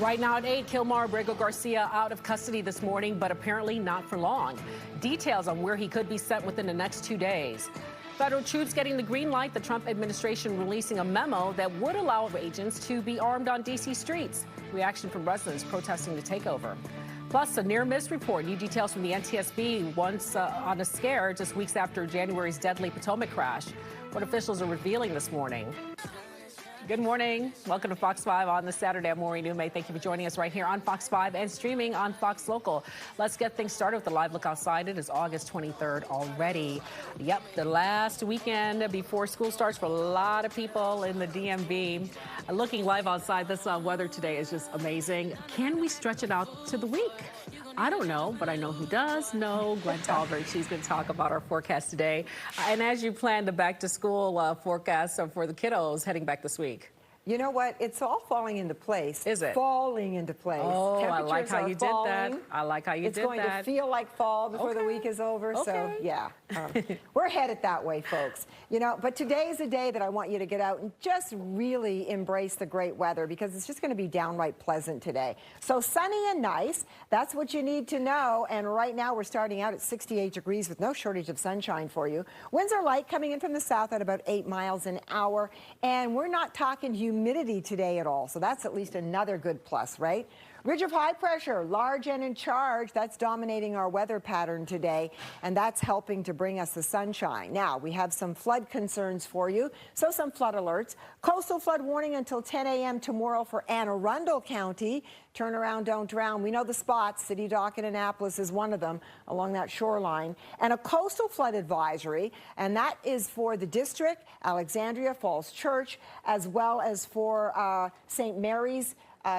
Right now at 8, Kilmar Abrego Garcia out of custody this morning, but apparently not for long. Details on where he could be sent within the next 2 days. Federal troops getting the green light, the Trump administration releasing a memo that would allow agents to be armed on D.C. streets. Reaction from residents protesting the takeover. Plus, a near-miss report. New details from the NTSB once on a scare just weeks after January's deadly Potomac crash. What officials are revealing this morning. Good morning. Welcome to Fox 5 on this Saturday. I'm Maureen Newmay. Thank you for joining us right here on Fox 5 and streaming on Fox Local. Let's get things started with a live look outside. It is August 23rd already. Yep, the last weekend before school starts for a lot of people in the DMV. Looking live outside, this weather today is just amazing. Can we stretch it out to the week? I don't know, but I know who does know. Glenn Talbert, she's going to talk about our forecast today. And as you plan the back-to-school forecast for the kiddos heading back this week. You know what? It's all falling into place. Is it? Falling into place. Oh, I like how you did that. I like how you did that. It's going to feel like fall before the week is over. Okay. So, yeah, we're headed that way, folks. You know, but today is a day that I want you to get out and just really embrace the great weather because it's just going to be downright pleasant today. So sunny and nice, that's what you need to know. And right now we're starting out at 68 degrees with no shortage of sunshine for you. Winds are light coming in from the south at about 8 miles an hour. And we're not talking humidity today at all, so that's at least another good plus, right? Ridge of high pressure, large and in charge, that's dominating our weather pattern today, and that's helping to bring us the sunshine. Now, we have some flood concerns for you, so some flood alerts. Coastal flood warning until 10 a.m. tomorrow for Anne Arundel County. Turn around, don't drown. We know the spots. City Dock in Annapolis is one of them along that shoreline. And a coastal flood advisory, and that is for the district, Alexandria Falls Church, as well as for St. Mary's,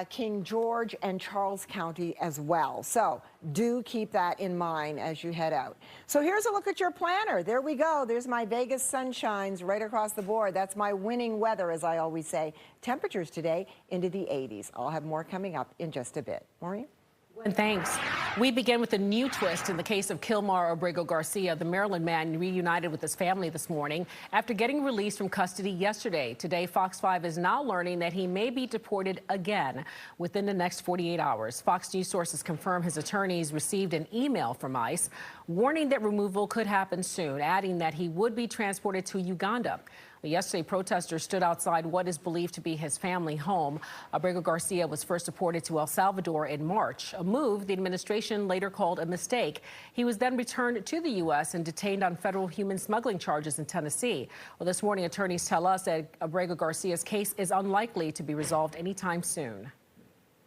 King George, and Charles County as well. So do keep that in mind as you head out. So here's a look at your planner. There we go. There's my Vegas sunshines right across the board. That's my winning weather, as I always say. Temperatures today into the 80s. I'll have more coming up in just a bit. Maureen? And thanks. We begin with a new twist in the case of Kilmar Abrego Garcia. The Maryland man reunited with his family this morning after getting released from custody yesterday. Today, Fox 5 is now learning that he may be deported again within the next 48 hours. Fox News sources confirm his attorneys received an email from ICE warning that removal could happen soon, adding that he would be transported to Uganda. Yesterday, protesters stood outside what is believed to be his family home. Abrego Garcia was first deported to El Salvador in March, a move the administration later called a mistake. He was then returned to the U.S. and detained on federal human smuggling charges in Tennessee. Well, this morning, attorneys tell us that Abrego Garcia's case is unlikely to be resolved anytime soon.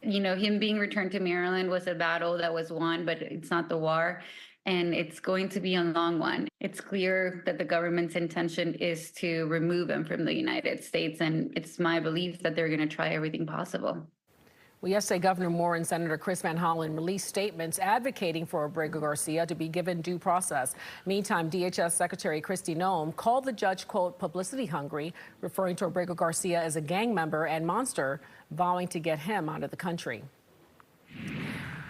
You know, him being returned to Maryland was a battle that was won, but it's not the war. And it's going to be a long one. It's clear that the government's intention is to remove him from the United States, and it's my belief that they're going to try everything possible. Well, yesterday, Governor Moore and Senator Chris Van Hollen released statements advocating for Abrego Garcia to be given due process. Meantime, DHS Secretary Kristi Noem called the judge, quote, publicity hungry, referring to Abrego Garcia as a gang member and monster, vowing to get him out of the country.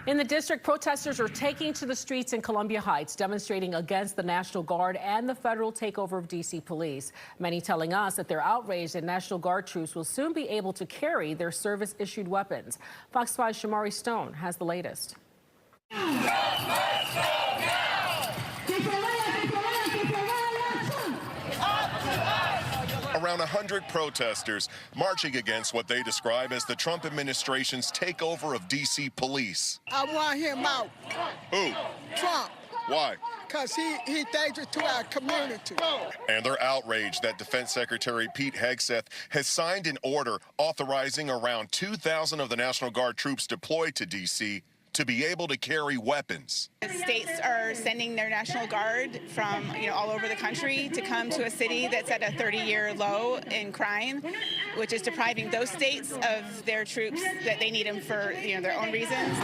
In the district, protesters are taking to the streets in Columbia Heights, demonstrating against the National Guard and the federal takeover of D.C. police. Many telling us that they're outraged that National Guard troops will soon be able to carry their service-issued weapons. Fox 5's Shamari Stone has the latest. Around 100 protesters marching against what they describe as the Trump administration's takeover of D.C. police. I want him out. Who? Trump. Why? Because he dangerous to our community. And they're outraged that Defense Secretary Pete Hegseth has signed an order authorizing around 2,000 of the National Guard troops deployed to D.C. to be able to carry weapons. States are sending their National Guard from all over the country to come to a city that's at a 30-year low in crime, which is depriving those states of their troops that they need them for their own reasons.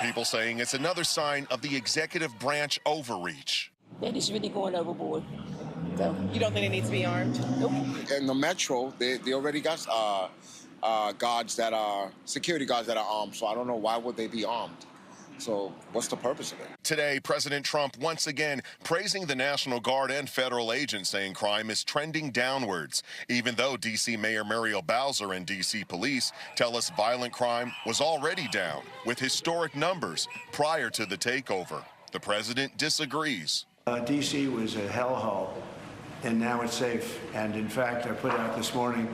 People saying it's another sign of the executive branch overreach. That is really going overboard. So. You don't think they need to be armed? Nope. In the metro, they already got guards that are security guards that are armed, so I don't know why would they be armed. So what's the purpose of it? Today, President Trump once again praising the National Guard and federal agents, saying crime is trending downwards, even though D.C. Mayor Muriel Bowser and D.C. police tell us violent crime was already down with historic numbers prior to the takeover. The president disagrees. D.C. was a hellhole, and now it's safe. And in fact, I put out this morning,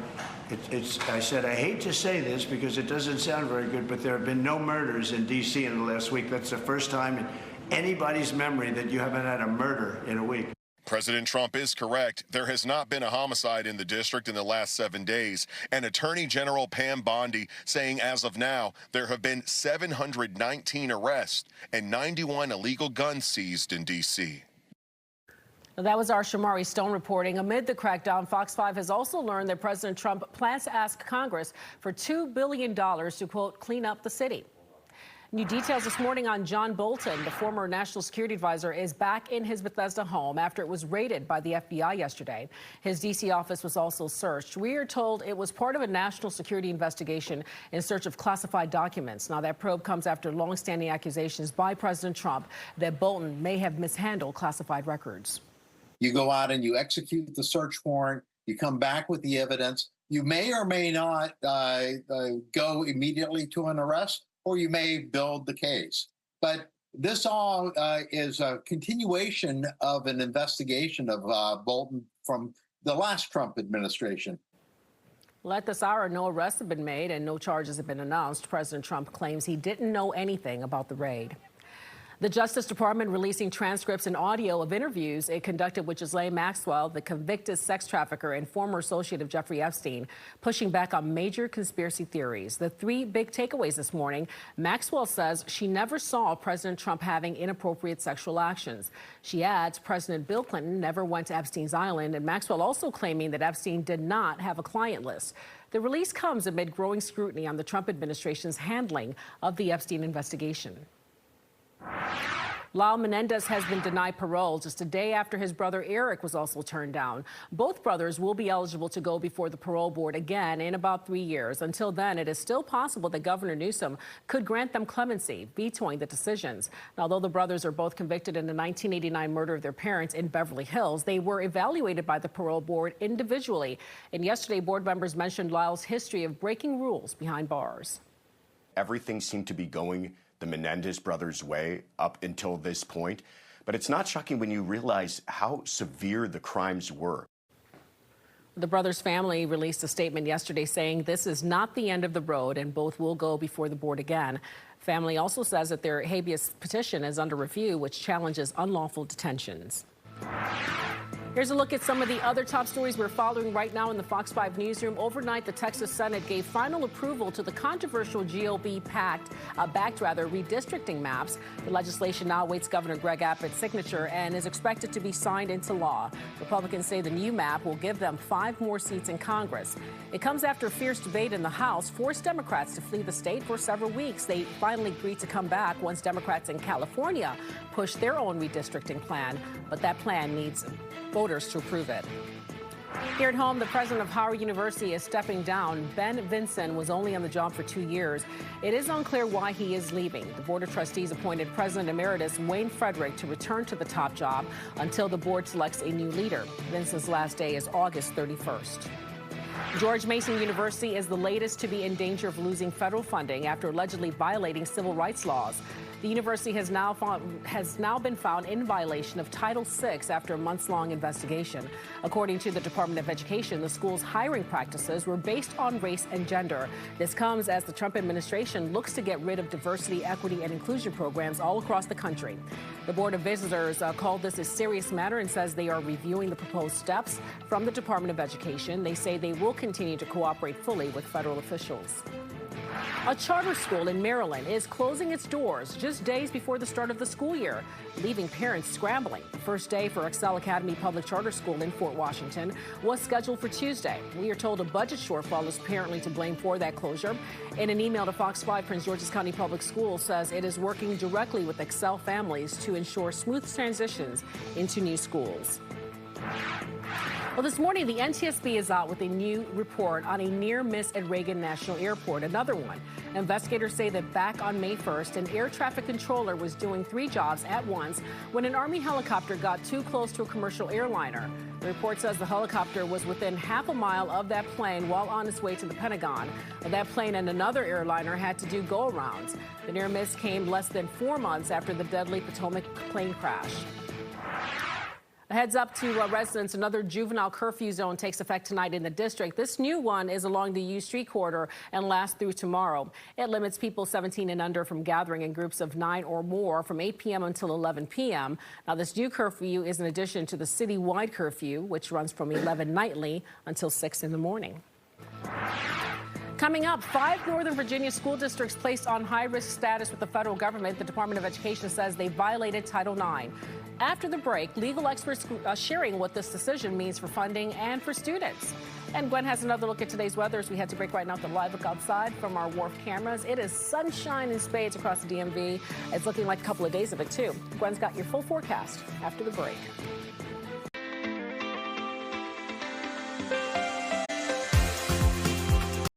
I said, I hate to say this because it doesn't sound very good, but there have been no murders in D.C. in the last week. That's the first time in anybody's memory that you haven't had a murder in a week. President Trump is correct. There has not been a homicide in the district in the last 7 days. And Attorney General Pam Bondi saying as of now, there have been 719 arrests and 91 illegal guns seized in D.C. That was our Shamari Stone reporting. Amid the crackdown, Fox 5 has also learned that President Trump plans to ask Congress for $2 billion to, quote, clean up the city. New details this morning on John Bolton, the former national security advisor, is back in his Bethesda home after it was raided by the FBI yesterday. His D.C. office was also searched. We are told it was part of a national security investigation in search of classified documents. Now, that probe comes after longstanding accusations by President Trump that Bolton may have mishandled classified records. You go out and you execute the search warrant. You come back with the evidence. You may or may not go immediately to an arrest, or you may build the case. But this all is a continuation of an investigation of Bolton from the last Trump administration. Well, at this hour, no arrests have been made and no charges have been announced. President Trump claims he didn't know anything about the raid. The Justice Department releasing transcripts and audio of interviews it conducted with Ghislaine Maxwell, the convicted sex trafficker and former associate of Jeffrey Epstein, pushing back on major conspiracy theories. The three big takeaways this morning: Maxwell says she never saw President Trump having inappropriate sexual actions. She adds President Bill Clinton never went to Epstein's island, and Maxwell also claiming that Epstein did not have a client list. The release comes amid growing scrutiny on the Trump administration's handling of the Epstein investigation. Lyle Menendez has been denied parole just a day after his brother Eric was also turned down. Both brothers will be eligible to go before the parole board again in about 3 years. Until then, it is still possible that Governor Newsom could grant them clemency, vetoing the decisions. Now, although the brothers are both convicted in the 1989 murder of their parents in Beverly Hills, they were evaluated by the parole board individually. And yesterday, board members mentioned Lyle's history of breaking rules behind bars. Everything seemed to be going the Menendez brothers' way up until this point. But it's not shocking when you realize how severe the crimes were. The brothers' family released a statement yesterday saying this is not the end of the road and both will go before the board again. Family also says that their habeas petition is under review, which challenges unlawful detentions. Here's a look at some of the other top stories we're following right now in the Fox 5 newsroom. Overnight, the Texas Senate gave final approval to the controversial GOP-backed redistricting maps. The legislation now awaits Governor Greg Abbott's signature and is expected to be signed into law. Republicans say the new map will give them 5 more seats in Congress. It comes after fierce debate in the House forced Democrats to flee the state for several weeks. They finally agreed to come back once Democrats in California pushed their own redistricting plan, but that plan needs voters to approve it. Here at home, the president of Howard University is stepping down. Ben Vinson was only on the job for 2 years. It is unclear why he is leaving. The Board of Trustees appointed President Emeritus Wayne Frederick to return to the top job until the board selects a new leader. Vinson's last day is August 31st. George Mason University is the latest to be in danger of losing federal funding after allegedly violating civil rights laws. The university has now been found in violation of Title VI after a months-long investigation. According to the Department of Education, the school's hiring practices were based on race and gender. This comes as the Trump administration looks to get rid of diversity, equity, and inclusion programs all across the country. The Board of Visitors called this a serious matter and says they are reviewing the proposed steps from the Department of Education. They say they will continue to cooperate fully with federal officials. A charter school in Maryland is closing its doors just days before the start of the school year, leaving parents scrambling. The first day for Excel Academy Public Charter School in Fort Washington was scheduled for Tuesday. We are told a budget shortfall is apparently to blame for that closure. In an email to Fox 5, Prince George's County Public Schools says it is working directly with Excel families to ensure smooth transitions into new schools. Well, this morning, the NTSB is out with a new report on a near miss at Reagan National Airport, another one. Investigators say that back on May 1st, an air traffic controller was doing 3 jobs at once when an Army helicopter got too close to a commercial airliner. The report says the helicopter was within half a mile of that plane while on its way to the Pentagon. That plane and another airliner had to do go-arounds. The near miss came less than 4 months after the deadly Potomac plane crash. A heads up to residents, another juvenile curfew zone takes effect tonight in the district. This new one is along the U Street corridor and lasts through tomorrow. It limits people 17 and under from gathering in groups of 9 or more from 8 p.m. until 11 p.m. Now, this new curfew is in addition to the citywide curfew, which runs from 11 nightly until 6 in the morning. Coming up, 5 Northern Virginia school districts placed on high-risk status with the federal government. The Department of Education says they violated Title IX. After the break, legal experts sharing what this decision means for funding and for students. And Gwen has another look at today's weather as we head to break right now. The live look outside from our wharf cameras. It is sunshine in spades across the DMV. It's looking like a couple of days of it, too. Gwen's got your full forecast after the break.